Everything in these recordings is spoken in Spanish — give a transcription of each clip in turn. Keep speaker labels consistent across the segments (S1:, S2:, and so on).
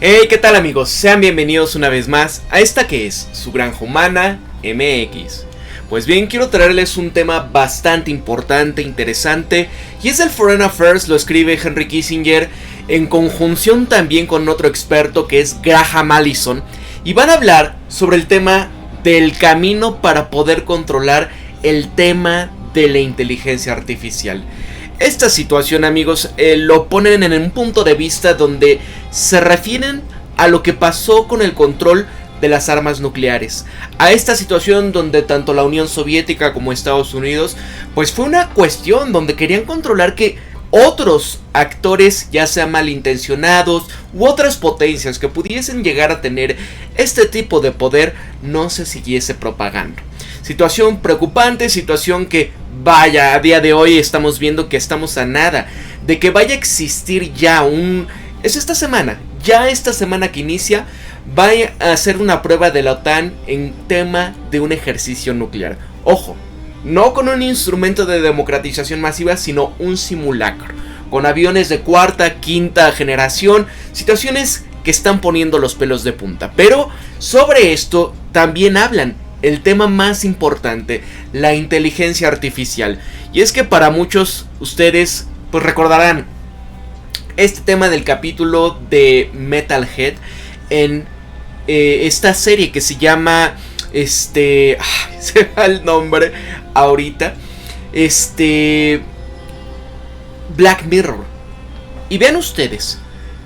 S1: Hey, ¿qué tal amigos? Sean bienvenidos una vez más a esta que es su Granja Humana MX. Pues bien, quiero traerles un tema bastante importante, interesante, y es el Foreign Affairs, lo escribe Henry Kissinger en conjunción también con otro experto que es Graham Allison, y van a hablar sobre el tema del camino para poder controlar el tema de la inteligencia artificial. Esta situación, amigos, lo ponen en un punto de vista donde se refieren a lo que pasó con el control de las armas nucleares. A esta situación donde tanto la Unión Soviética como Estados Unidos, pues fue una cuestión donde querían controlar que otros actores, ya sean malintencionados u otras potencias que pudiesen llegar a tener este tipo de poder, no se siguiese propagando. Situación preocupante, situación que, vaya, a día de hoy estamos viendo que estamos a nada de que vaya a existir ya es esta semana que inicia, va a hacer una prueba de la OTAN en tema de un ejercicio nuclear. Ojo, no con un instrumento de democratización masiva, sino un simulacro, con aviones de cuarta, quinta generación, situaciones que están poniendo los pelos de punta. Pero sobre esto también hablan el tema más importante, la inteligencia artificial. Y es que para muchos ustedes pues recordarán este tema del capítulo de Metalhead en esta serie que se llama se va el nombre ahorita, Black Mirror. Y vean ustedes,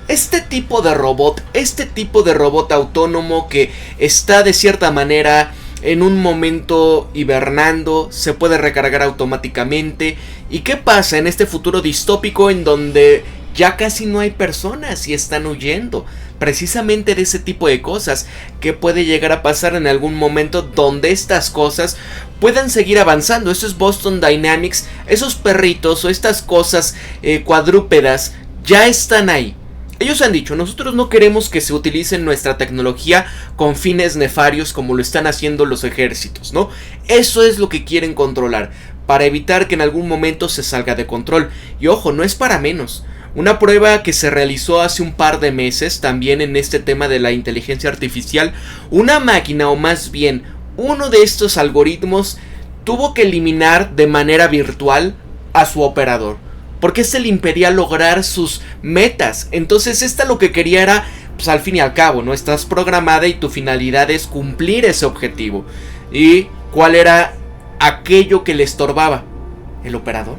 S1: este tipo de robot autónomo que está de cierta manera en un momento hibernando, se puede recargar automáticamente. ¿Y qué pasa en este futuro distópico en donde ya casi no hay personas y están huyendo? Precisamente de ese tipo de cosas que puede llegar a pasar en algún momento donde estas cosas puedan seguir avanzando. Eso es Boston Dynamics, esos perritos o estas cosas cuadrúpedas ya están ahí. Ellos han dicho, nosotros no queremos que se utilice nuestra tecnología con fines nefarios como lo están haciendo los ejércitos, ¿no? Eso es lo que quieren controlar, para evitar que en algún momento se salga de control. Y ojo, no es para menos. Una prueba que se realizó hace un par de meses, también en este tema de la inteligencia artificial, una máquina, o más bien, uno de estos algoritmos, tuvo que eliminar de manera virtual a su operador, porque se le impedía lograr sus metas. Entonces esta lo que quería era, pues al fin y al cabo, ¿no? Estás programada y tu finalidad es cumplir ese objetivo. ¿Y cuál era aquello que le estorbaba? El operador.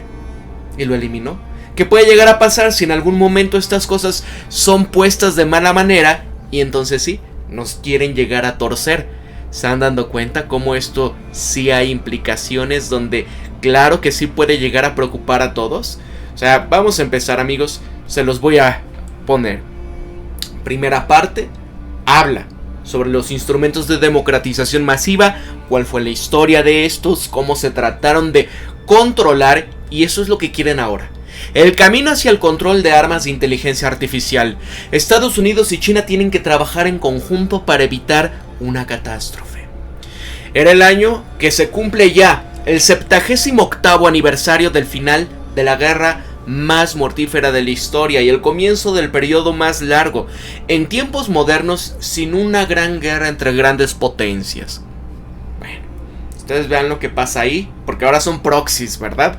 S1: Y lo eliminó. ¿Qué puede llegar a pasar si en algún momento estas cosas son puestas de mala manera? Y entonces sí, nos quieren llegar a torcer. ¿Se han dado cuenta cómo esto sí hay implicaciones donde claro que sí puede llegar a preocupar a todos? O sea, vamos a empezar, amigos, se los voy a poner. Primera parte, habla sobre los instrumentos de democratización masiva, cuál fue la historia de estos, cómo se trataron de controlar, y eso es lo que quieren ahora. El camino hacia el control de armas de inteligencia artificial. Estados Unidos y China tienen que trabajar en conjunto para evitar una catástrofe. Era el año que se cumple ya el 78º aniversario del final de la guerra más mortífera de la historia y el comienzo del periodo más largo en tiempos modernos sin una gran guerra entre grandes potencias. Bueno, ustedes vean lo que pasa ahí, porque ahora son proxies, ¿verdad?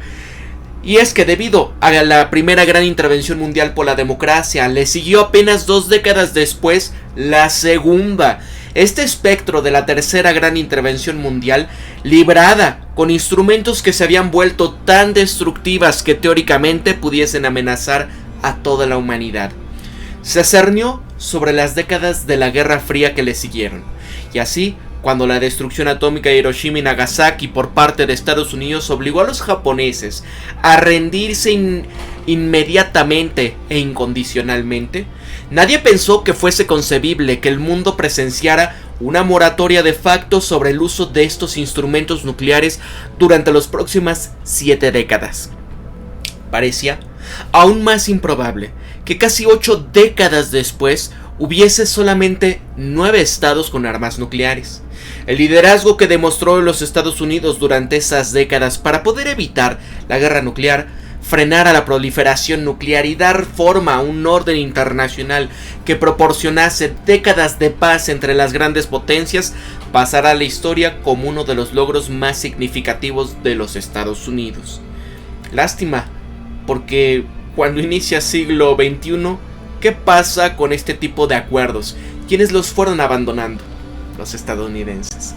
S1: Y es que debido a la primera gran intervención mundial por la democracia, le siguió apenas 2 décadas después la segunda. Este espectro de la tercera gran intervención mundial, librada con instrumentos que se habían vuelto tan destructivas que teóricamente pudiesen amenazar a toda la humanidad, se cernió sobre las décadas de la Guerra Fría que le siguieron. Y así, cuando la destrucción atómica de Hiroshima y Nagasaki por parte de Estados Unidos obligó a los japoneses a rendirse inmediatamente e incondicionalmente, nadie pensó que fuese concebible que el mundo presenciara una moratoria de facto sobre el uso de estos instrumentos nucleares durante las próximas 7 décadas. Parecía aún más improbable que casi 8 décadas después hubiese solamente 9 estados con armas nucleares. El liderazgo que demostró los Estados Unidos durante esas décadas para poder evitar la guerra nuclear frenara la proliferación nuclear y dar forma a un orden internacional que proporcionase décadas de paz entre las grandes potencias, pasará a la historia como uno de los logros más significativos de los Estados Unidos. Lástima, porque cuando inicia siglo XXI, ¿qué pasa con este tipo de acuerdos? ¿Quiénes los fueron abandonando? Los estadounidenses.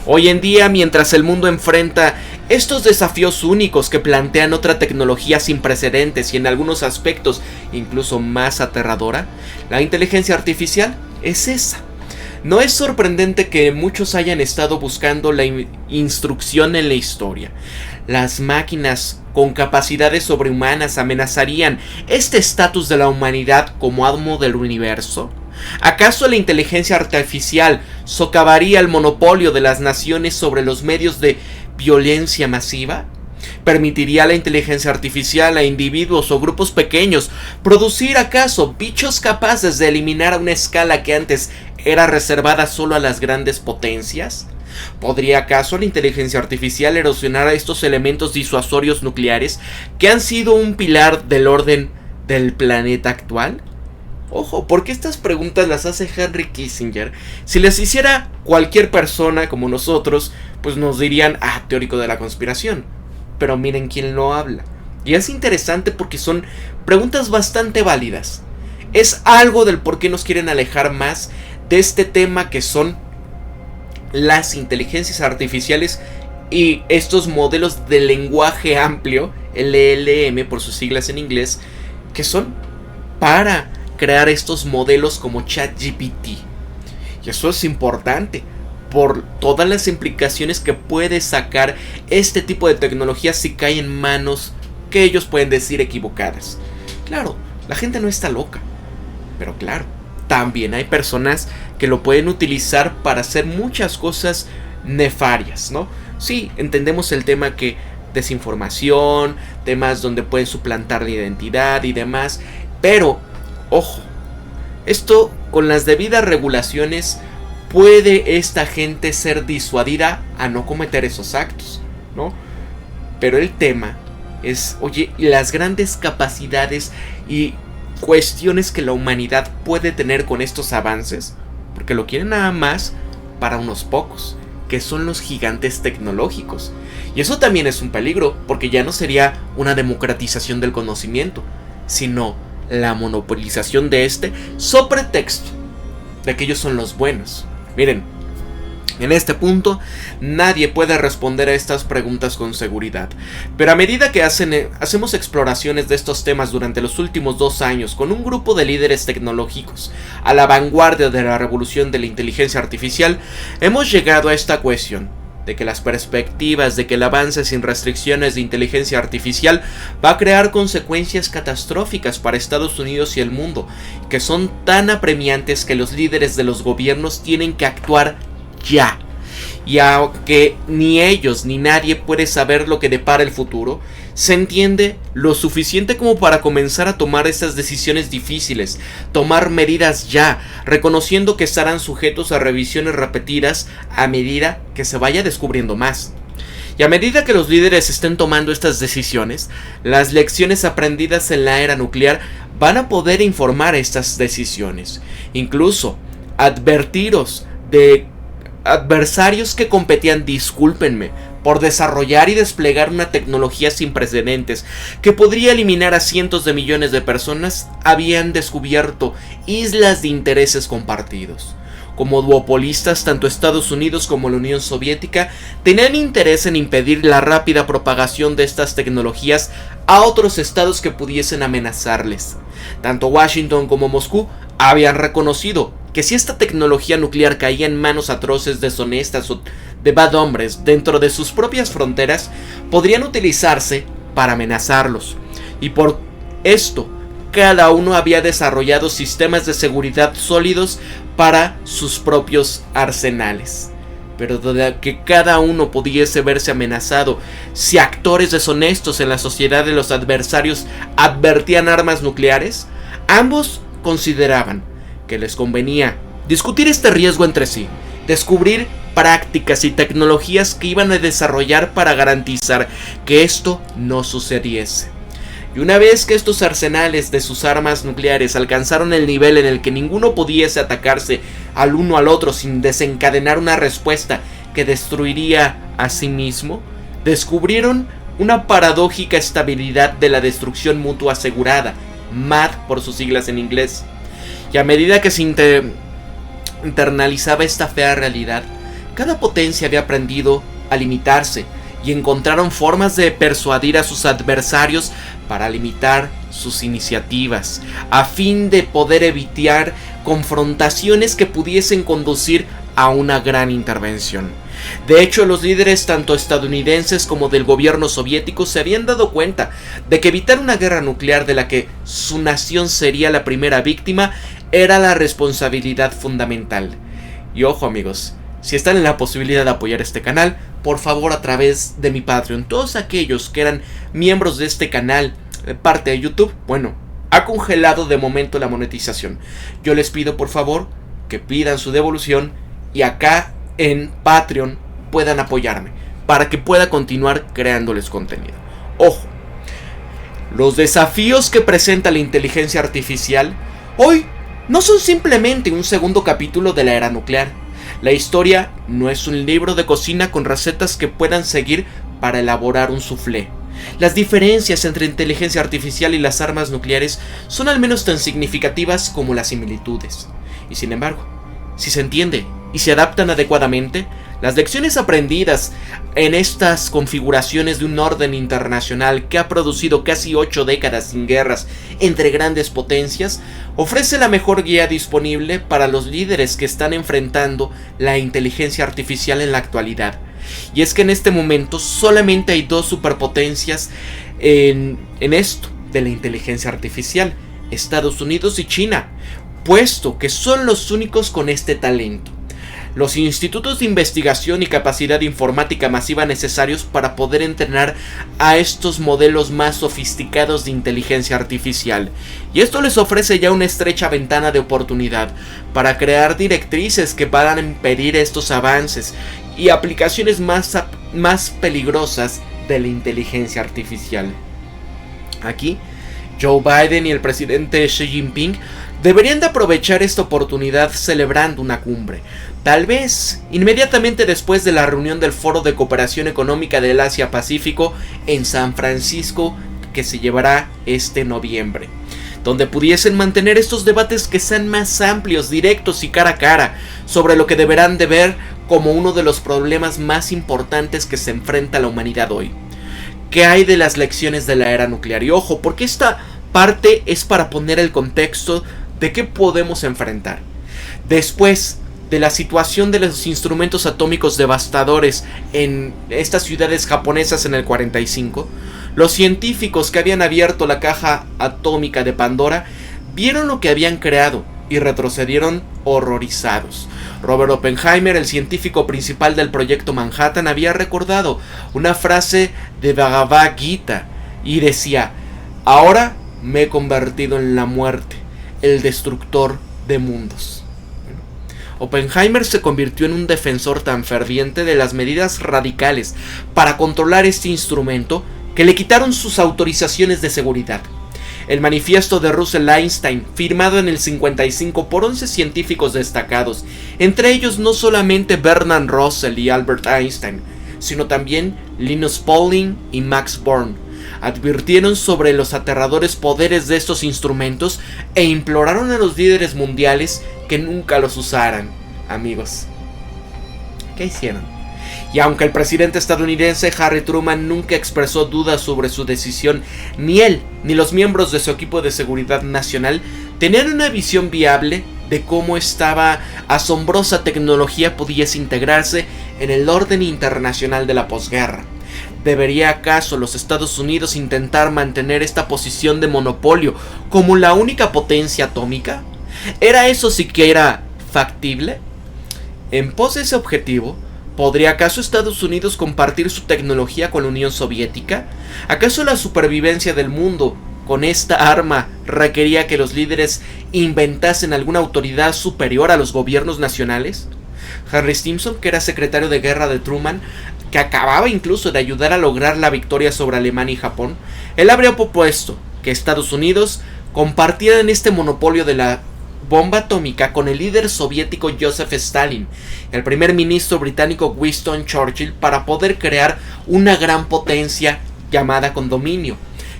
S1: Hoy en día, mientras el mundo enfrenta estos desafíos únicos que plantean otra tecnología sin precedentes y en algunos aspectos incluso más aterradora, la inteligencia artificial es esa. No es sorprendente que muchos hayan estado buscando la instrucción en la historia. Las máquinas con capacidades sobrehumanas amenazarían este estatus de la humanidad como amo del universo. ¿Acaso la inteligencia artificial socavaría el monopolio de las naciones sobre los medios de violencia masiva? ¿Permitiría la inteligencia artificial a individuos o grupos pequeños producir acaso bichos capaces de eliminar a una escala que antes era reservada solo a las grandes potencias? ¿Podría acaso la inteligencia artificial erosionar a estos elementos disuasorios nucleares que han sido un pilar del orden del planeta actual? Ojo, porque estas preguntas las hace Henry Kissinger. Si las hiciera cualquier persona como nosotros, pues nos dirían, teórico de la conspiración. Pero miren quién lo habla. Y es interesante porque son preguntas bastante válidas. Es algo del por qué nos quieren alejar más de este tema que son las inteligencias artificiales y estos modelos de lenguaje amplio, LLM por sus siglas en inglés, que son para crear estos modelos como ChatGPT. Y eso es importante por todas las implicaciones que puede sacar este tipo de tecnología si cae en manos que ellos pueden decir equivocadas. Claro, la gente no está loca, pero claro, también hay personas que lo pueden utilizar para hacer muchas cosas nefarias, ¿no? Sí, entendemos el tema que desinformación, temas donde pueden suplantar la identidad y demás, pero ojo, esto con las debidas regulaciones puede esta gente ser disuadida a no cometer esos actos, ¿no? Pero el tema es, oye, las grandes capacidades y cuestiones que la humanidad puede tener con estos avances, porque lo quieren nada más para unos pocos, que son los gigantes tecnológicos. Y eso también es un peligro, porque ya no sería una democratización del conocimiento, sino la monopolización de este sobre pretexto de que ellos son los buenos. Miren, en este punto nadie puede responder a estas preguntas con seguridad, pero a medida que hacemos exploraciones de estos temas durante los últimos 2 años con un grupo de líderes tecnológicos a la vanguardia de la revolución de la inteligencia artificial, hemos llegado a esta cuestión de que las perspectivas de que el avance sin restricciones de inteligencia artificial va a crear consecuencias catastróficas para Estados Unidos y el mundo, que son tan apremiantes que los líderes de los gobiernos tienen que actuar ya. Y aunque ni ellos ni nadie puede saber lo que depara el futuro, se entiende lo suficiente como para comenzar a tomar estas decisiones difíciles, tomar medidas ya, reconociendo que estarán sujetos a revisiones repetidas a medida que se vaya descubriendo más. Y a medida que los líderes estén tomando estas decisiones, las lecciones aprendidas en la era nuclear van a poder informar estas decisiones. Incluso advertiros de adversarios que competían, discúlpenme, por desarrollar y desplegar una tecnología sin precedentes que podría eliminar a cientos de millones de personas, habían descubierto islas de intereses compartidos. Como duopolistas, tanto Estados Unidos como la Unión Soviética tenían interés en impedir la rápida propagación de estas tecnologías a otros estados que pudiesen amenazarles. Tanto Washington como Moscú habían reconocido que si esta tecnología nuclear caía en manos atroces, deshonestas o de bad hombres dentro de sus propias fronteras, podrían utilizarse para amenazarlos. Y por esto, cada uno había desarrollado sistemas de seguridad sólidos para sus propios arsenales. Pero de que cada uno pudiese verse amenazado si actores deshonestos en la sociedad de los adversarios advertían armas nucleares, ambos consideraban que les convenía discutir este riesgo entre sí, descubrir prácticas y tecnologías que iban a desarrollar para garantizar que esto no sucediese. Y una vez que estos arsenales de sus armas nucleares alcanzaron el nivel en el que ninguno pudiese atacarse al uno al otro sin desencadenar una respuesta que destruiría a sí mismo, descubrieron una paradójica estabilidad de la destrucción mutua asegurada, MAD por sus siglas en inglés. Y a medida que se internalizaba esta fea realidad, cada potencia había aprendido a limitarse y encontraron formas de persuadir a sus adversarios para limitar sus iniciativas, a fin de poder evitar confrontaciones que pudiesen conducir a una gran intervención. De hecho, los líderes tanto estadounidenses como del gobierno soviético se habían dado cuenta de que evitar una guerra nuclear de la que su nación sería la primera víctima era la responsabilidad fundamental. Y ojo amigos, si están en la posibilidad de apoyar este canal, por favor a través de mi Patreon, todos aquellos que eran miembros de este canal, parte de YouTube, bueno, ha congelado de momento la monetización. Yo les pido por favor que pidan su devolución y acá en Patreon puedan apoyarme para que pueda continuar creándoles contenido. Ojo, los desafíos que presenta la inteligencia artificial hoy no son simplemente un segundo capítulo de la era nuclear. La historia no es un libro de cocina con recetas que puedan seguir para elaborar un soufflé. Las diferencias entre inteligencia artificial y las armas nucleares son al menos tan significativas como las similitudes. Y sin embargo, si se entiende y se adaptan adecuadamente, las lecciones aprendidas en estas configuraciones de un orden internacional que ha producido casi 8 décadas sin guerras entre grandes potencias, ofrece la mejor guía disponible para los líderes que están enfrentando la inteligencia artificial en la actualidad. Y es que en este momento solamente hay 2 superpotencias en esto de la inteligencia artificial, Estados Unidos y China, puesto que son los únicos con este talento. Los institutos de investigación y capacidad informática masiva necesarios para poder entrenar a estos modelos más sofisticados de inteligencia artificial. Y esto les ofrece ya una estrecha ventana de oportunidad para crear directrices que puedan impedir estos avances y aplicaciones más peligrosas de la inteligencia artificial. Aquí, Joe Biden y el presidente Xi Jinping deberían de aprovechar esta oportunidad celebrando una cumbre. Tal vez inmediatamente después de la reunión del Foro de Cooperación Económica del Asia-Pacífico en San Francisco, que se llevará este noviembre, donde pudiesen mantener estos debates que sean más amplios, directos y cara a cara, sobre lo que deberán de ver como uno de los problemas más importantes que se enfrenta la humanidad hoy. ¿Qué hay de las lecciones de la era nuclear? Y ojo, porque esta parte es para poner el contexto de qué podemos enfrentar. Después de la situación de los instrumentos atómicos devastadores en estas ciudades japonesas en el 45, los científicos que habían abierto la caja atómica de Pandora vieron lo que habían creado y retrocedieron horrorizados. Robert Oppenheimer, el científico principal del proyecto Manhattan, había recordado una frase de Bhagavad Gita y decía: ahora me he convertido en la muerte, el destructor de mundos. Oppenheimer se convirtió en un defensor tan ferviente de las medidas radicales para controlar este instrumento que le quitaron sus autorizaciones de seguridad. El manifiesto de Russell Einstein, firmado en el 55 por 11 científicos destacados, entre ellos no solamente Bertrand Russell y Albert Einstein, sino también Linus Pauling y Max Born, advirtieron sobre los aterradores poderes de estos instrumentos e imploraron a los líderes mundiales que nunca los usaran. Amigos, ¿qué hicieron? Y aunque el presidente estadounidense Harry Truman nunca expresó dudas sobre su decisión, ni él ni los miembros de su equipo de seguridad nacional tenían una visión viable de cómo esta asombrosa tecnología pudiese integrarse en el orden internacional de la posguerra. ¿Debería acaso los Estados Unidos intentar mantener esta posición de monopolio como la única potencia atómica? ¿Era eso siquiera factible? En pos de ese objetivo, ¿podría acaso Estados Unidos compartir su tecnología con la Unión Soviética? ¿Acaso la supervivencia del mundo con esta arma requería que los líderes inventasen alguna autoridad superior a los gobiernos nacionales? Henry Stimson, que era secretario de guerra de Truman, que acababa incluso de ayudar a lograr la victoria sobre Alemania y Japón, él habría propuesto que Estados Unidos compartieran este monopolio de la bomba atómica con el líder soviético Joseph Stalin, el primer ministro británico Winston Churchill, para poder crear una gran potencia llamada condominio,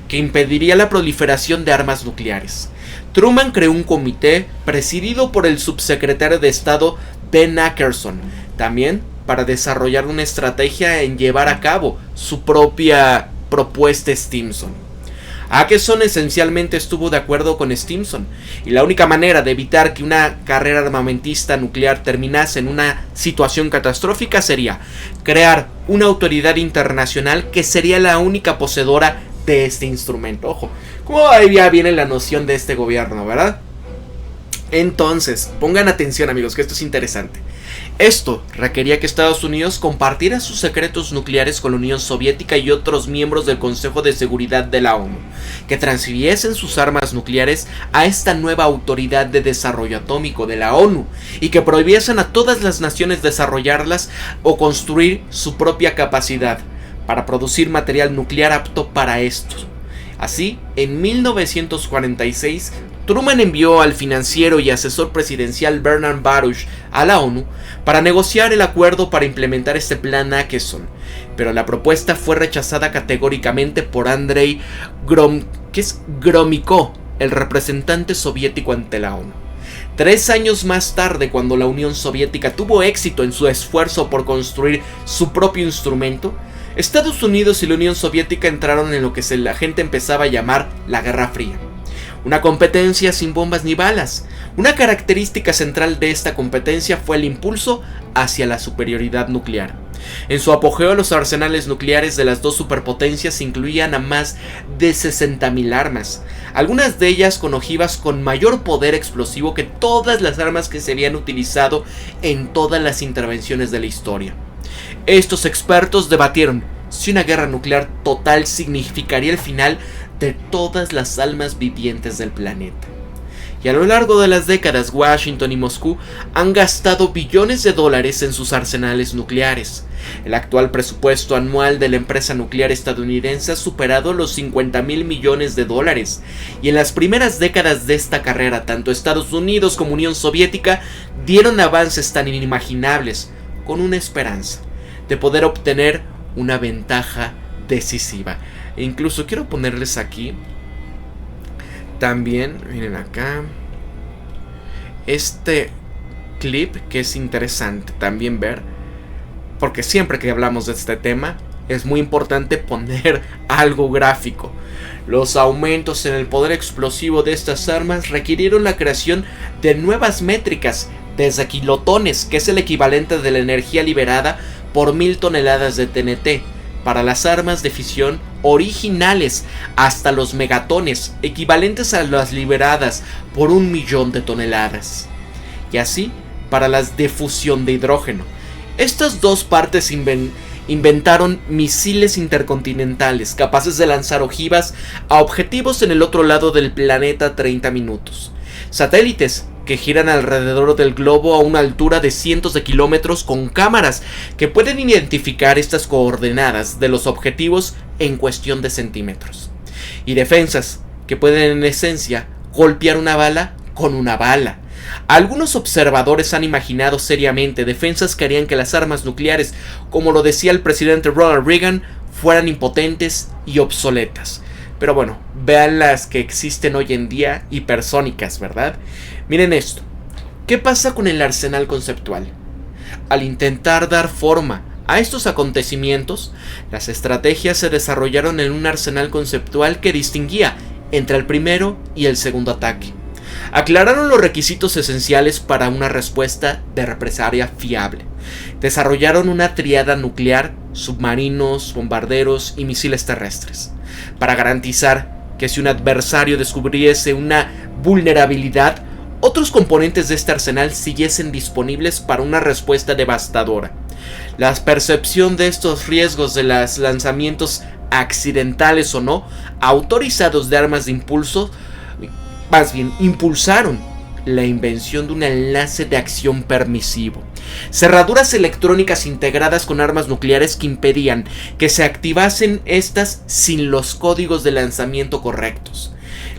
S1: que impediría la proliferación de armas nucleares. Truman creó un comité presidido por el subsecretario de Estado Ben Ackerson, también para desarrollar una estrategia en llevar a cabo su propia propuesta Stimson. Ackerson esencialmente estuvo de acuerdo con Stimson, y la única manera de evitar que una carrera armamentista nuclear terminase en una situación catastrófica sería crear una autoridad internacional que sería la única poseedora de este instrumento. Ojo, ¿cómo ya viene la noción de este gobierno, verdad? Entonces, pongan atención, amigos, que esto es interesante. Esto requería que Estados Unidos compartiera sus secretos nucleares con la Unión Soviética y otros miembros del Consejo de Seguridad de la ONU, que transfiriesen sus armas nucleares a esta nueva autoridad de desarrollo atómico de la ONU, y que prohibiesen a todas las naciones desarrollarlas o construir su propia capacidad para producir material nuclear apto para esto. Así, en 1946, Truman envió al financiero y asesor presidencial Bernard Baruch a la ONU para negociar el acuerdo para implementar este plan Ackerson, pero la propuesta fue rechazada categóricamente por Andrei Gromyko, el representante soviético ante la ONU. 3 años más tarde, cuando la Unión Soviética tuvo éxito en su esfuerzo por construir su propio instrumento, Estados Unidos y la Unión Soviética entraron en lo que la gente empezaba a llamar la Guerra Fría. Una competencia sin bombas ni balas. Una característica central de esta competencia fue el impulso hacia la superioridad nuclear. En su apogeo, los arsenales nucleares de las dos superpotencias incluían a más de 60.000 armas, algunas de ellas con ojivas con mayor poder explosivo que todas las armas que se habían utilizado en todas las intervenciones de la historia. Estos expertos debatieron si una guerra nuclear total significaría el final de todas las almas vivientes del planeta. Y a lo largo de las décadas, Washington y Moscú han gastado billones de dólares en sus arsenales nucleares. El actual presupuesto anual de la empresa nuclear estadounidense ha superado los 50.000 millones de dólares. Y en las primeras décadas de esta carrera, tanto Estados Unidos como Unión Soviética dieron avances tan inimaginables, con una esperanza de poder obtener una ventaja decisiva. E incluso quiero ponerles aquí también, miren acá, este clip que es interesante también ver, porque siempre que hablamos de este tema es muy importante poner algo gráfico. Los aumentos en el poder explosivo de estas armas requirieron la creación de nuevas métricas, desde kilotones, que es el equivalente de la energía liberada por 1000 toneladas de TNT, para las armas de fisión originales, hasta los megatones, equivalentes a las liberadas por 1.000.000 de toneladas. Y así, para las de fusión de hidrógeno. Estas dos partes inventaron misiles intercontinentales capaces de lanzar ojivas a objetivos en el otro lado del planeta 30 minutos. Satélites que giran alrededor del globo a una altura de cientos de kilómetros, con cámaras que pueden identificar estas coordenadas de los objetivos en cuestión de centímetros. Y defensas que pueden en esencia golpear una bala con una bala. Algunos observadores han imaginado seriamente defensas que harían que las armas nucleares, como lo decía el presidente Ronald Reagan, fueran impotentes y obsoletas. Pero bueno, vean las que existen hoy en día, hipersónicas, ¿verdad? Miren esto. ¿Qué pasa con el arsenal conceptual? Al intentar dar forma a estos acontecimientos, las estrategias se desarrollaron en un arsenal conceptual que distinguía entre el primero y el segundo ataque. Aclararon los requisitos esenciales para una respuesta de represalia fiable. Desarrollaron una tríada nuclear, submarinos, bombarderos y misiles terrestres, para garantizar que si un adversario descubriese una vulnerabilidad, otros componentes de este arsenal siguiesen disponibles para una respuesta devastadora. La percepción de estos riesgos de los lanzamientos accidentales o no autorizados de armas de impulso, más bien impulsaron la invención de un enlace de acción permisivo, cerraduras electrónicas integradas con armas nucleares que impedían que se activasen estas sin los códigos de lanzamiento correctos.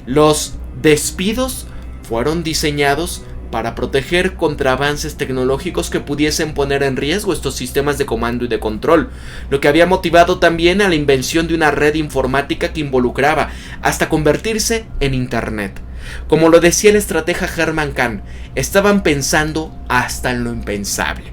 S1: Los despidos fueron diseñados para proteger contra avances tecnológicos que pudiesen poner en riesgo estos sistemas de comando y de control, lo que había motivado también a la invención de una red informática que involucraba hasta convertirse en Internet. Como lo decía el estratega Herman Kahn, estaban pensando hasta en lo impensable.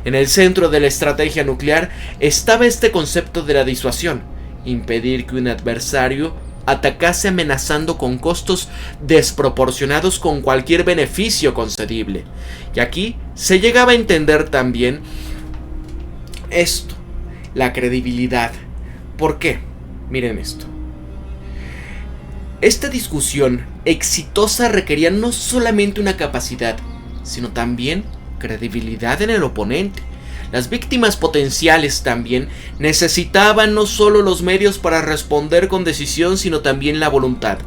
S1: En el centro de la estrategia nuclear estaba este concepto de la disuasión, impedir que un adversario atacase amenazando con costos desproporcionados con cualquier beneficio concedible. Y aquí se llegaba a entender también esto, la credibilidad. ¿Por qué? Miren esto. Esta discusión exitosa requería no solamente una capacidad, sino también credibilidad en el oponente. Las víctimas potenciales también necesitaban no solo los medios para responder con decisión, sino también la voluntad.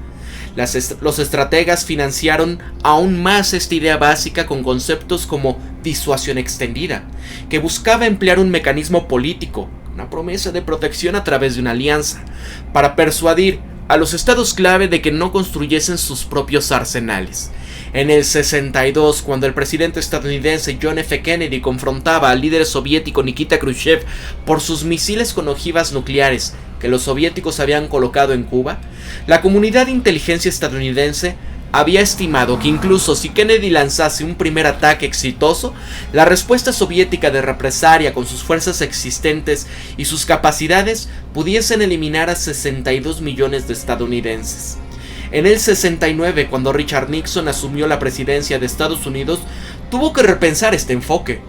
S1: Los estrategas financiaron aún más esta idea básica con conceptos como disuasión extendida, que buscaba emplear un mecanismo político, una promesa de protección a través de una alianza, para persuadir a los estados clave de que no construyesen sus propios arsenales. En el 62, cuando el presidente estadounidense John F. Kennedy confrontaba al líder soviético Nikita Khrushchev por sus misiles con ojivas nucleares que los soviéticos habían colocado en Cuba, la comunidad de inteligencia estadounidense había estimado que incluso si Kennedy lanzase un primer ataque exitoso, la respuesta soviética de represalia con sus fuerzas existentes y sus capacidades pudiesen eliminar a 62 millones de estadounidenses. En el 69, cuando Richard Nixon asumió la presidencia de Estados Unidos, tuvo que repensar este enfoque.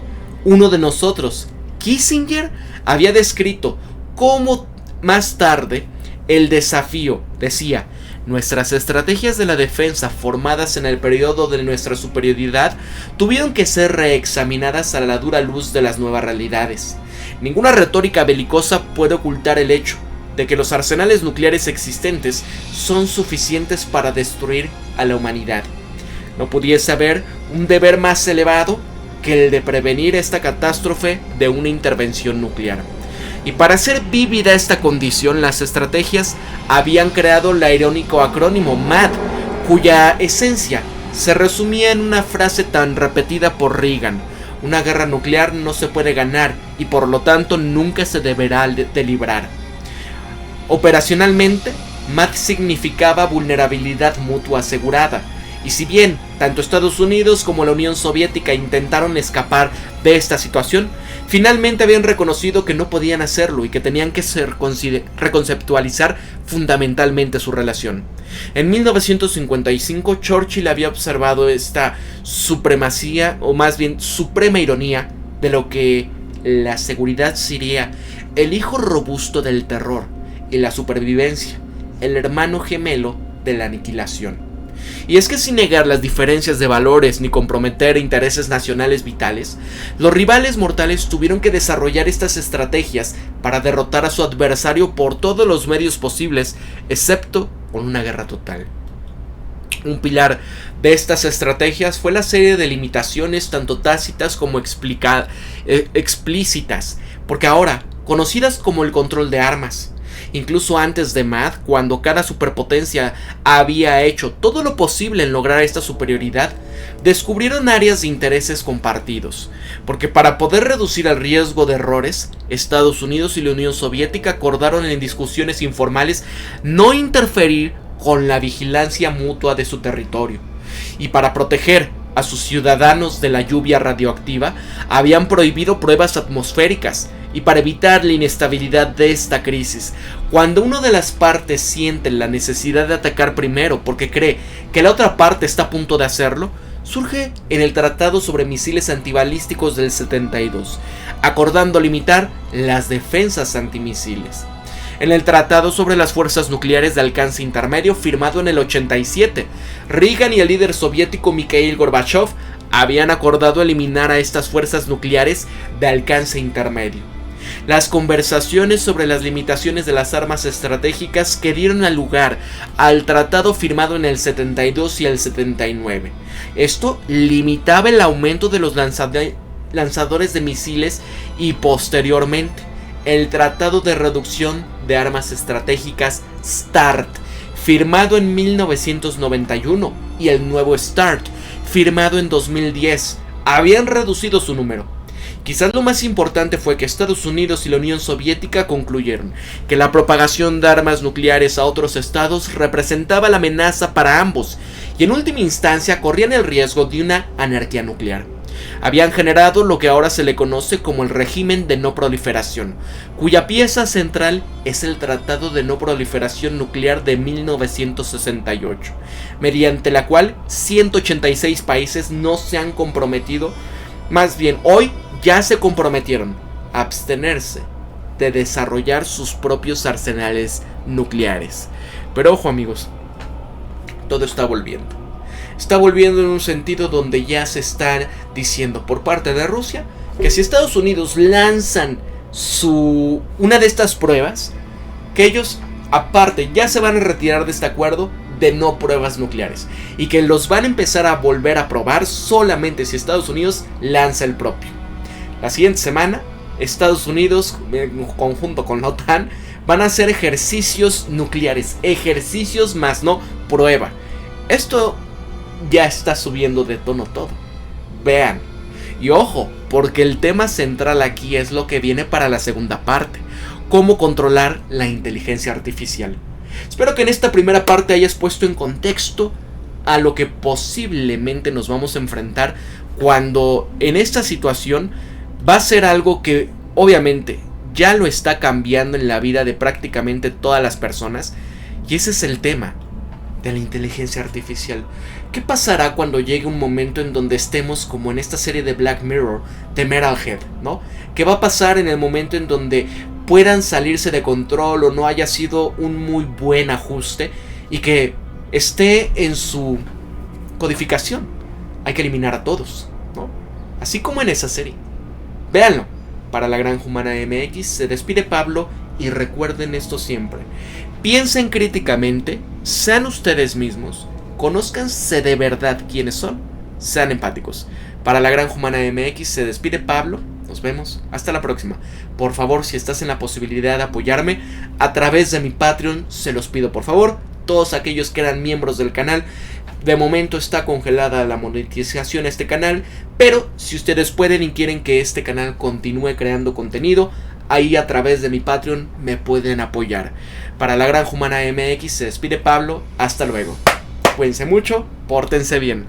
S1: Uno de nosotros, Kissinger, había descrito cómo más tarde el desafío, decía, nuestras estrategias de la defensa formadas en el periodo de nuestra superioridad tuvieron que ser reexaminadas a la dura luz de las nuevas realidades. Ninguna retórica belicosa puede ocultar el hecho de que los arsenales nucleares existentes son suficientes para destruir a la humanidad. No pudiese haber un deber más elevado que el de prevenir esta catástrofe de una intervención nuclear. Y para hacer vívida esta condición, las estrategias habían creado el irónico acrónimo MAD, cuya esencia se resumía en una frase tan repetida por Reagan: una guerra nuclear no se puede ganar y por lo tanto nunca se deberá de librar. Operacionalmente, MAD significaba vulnerabilidad mutua asegurada, y si bien tanto Estados Unidos como la Unión Soviética intentaron escapar de esta situación, finalmente habían reconocido que no podían hacerlo y que tenían que reconceptualizar fundamentalmente su relación. En 1955, Churchill había observado esta supremacía, o más bien suprema ironía, de lo que la seguridad sería el hijo robusto del terror y la supervivencia, el hermano gemelo de la aniquilación. Y es que sin negar las diferencias de valores ni comprometer intereses nacionales vitales, los rivales mortales tuvieron que desarrollar estas estrategias para derrotar a su adversario por todos los medios posibles, excepto con una guerra total. Un pilar de estas estrategias fue la serie de limitaciones tanto tácitas como explícitas, porque ahora conocidas como el control de armas. Incluso antes de MAD, cuando cada superpotencia había hecho todo lo posible en lograr esta superioridad, descubrieron áreas de intereses compartidos, porque para poder reducir el riesgo de errores, Estados Unidos y la Unión Soviética acordaron en discusiones informales no interferir con la vigilancia mutua de su territorio, y para proteger a sus ciudadanos de la lluvia radioactiva, habían prohibido pruebas atmosféricas. Y para evitar la inestabilidad de esta crisis, cuando una de las partes siente la necesidad de atacar primero porque cree que la otra parte está a punto de hacerlo, surge en el Tratado sobre Misiles Antibalísticos del 72, acordando limitar las defensas antimisiles. En el Tratado sobre las Fuerzas Nucleares de Alcance Intermedio, firmado en el 87, Reagan y el líder soviético Mikhail Gorbachev habían acordado eliminar a estas fuerzas nucleares de alcance intermedio. Las conversaciones sobre las limitaciones de las armas estratégicas que dieron lugar al tratado firmado en el 72 y el 79. Esto limitaba el aumento de los lanzadores de misiles y posteriormente el Tratado de Reducción de Armas Estratégicas START, firmado en 1991, y el nuevo START, firmado en 2010, habían reducido su número. Quizás lo más importante fue que Estados Unidos y la Unión Soviética concluyeron que la propagación de armas nucleares a otros estados representaba la amenaza para ambos, y en última instancia corrían el riesgo de una anarquía nuclear. Habían generado lo que ahora se le conoce como el régimen de no proliferación, cuya pieza central es el Tratado de No Proliferación Nuclear de 1968, mediante la cual 186 países no se han comprometido, más bien hoy ya se comprometieron a abstenerse de desarrollar sus propios arsenales nucleares. Pero ojo amigos, todo está volviendo. Está volviendo en un sentido donde ya se está diciendo por parte de Rusia que si Estados Unidos lanzan una de estas pruebas, que ellos aparte ya se van a retirar de este acuerdo de no pruebas nucleares y que los van a empezar a volver a probar solamente si Estados Unidos lanza el propio. La siguiente semana, Estados Unidos, en conjunto con la OTAN, van a hacer ejercicios nucleares. Ejercicios más no prueba. Esto ya está subiendo de tono todo. Vean. Y ojo, porque el tema central aquí es lo que viene para la segunda parte. Cómo controlar la inteligencia artificial. Espero que en esta primera parte hayas puesto en contexto a lo que posiblemente nos vamos a enfrentar cuando en esta situación va a ser algo que obviamente ya lo está cambiando en la vida de prácticamente todas las personas. Y ese es el tema de la inteligencia artificial. ¿Qué pasará cuando llegue un momento en donde estemos como en esta serie de Black Mirror, de Metalhead, ¿no? ¿Qué va a pasar en el momento en donde puedan salirse de control o no haya sido un muy buen ajuste y que esté en su codificación? Hay que eliminar a todos, ¿no? Así como en esa serie. Véanlo. Para la Granja Humana MX se despide Pablo y recuerden esto siempre. Piensen críticamente, sean ustedes mismos, conózcanse de verdad quiénes son, sean empáticos. Para la Granja Humana MX se despide Pablo, nos vemos, hasta la próxima. Por favor, si estás en la posibilidad de apoyarme a través de mi Patreon, se los pido por favor. Todos aquellos que eran miembros del canal, de momento está congelada la monetización de este canal, pero si ustedes pueden y quieren que este canal continúe creando contenido, ahí a través de mi Patreon me pueden apoyar. Para la Granja Humana MX se despide Pablo, hasta luego. Cuídense mucho, pórtense bien.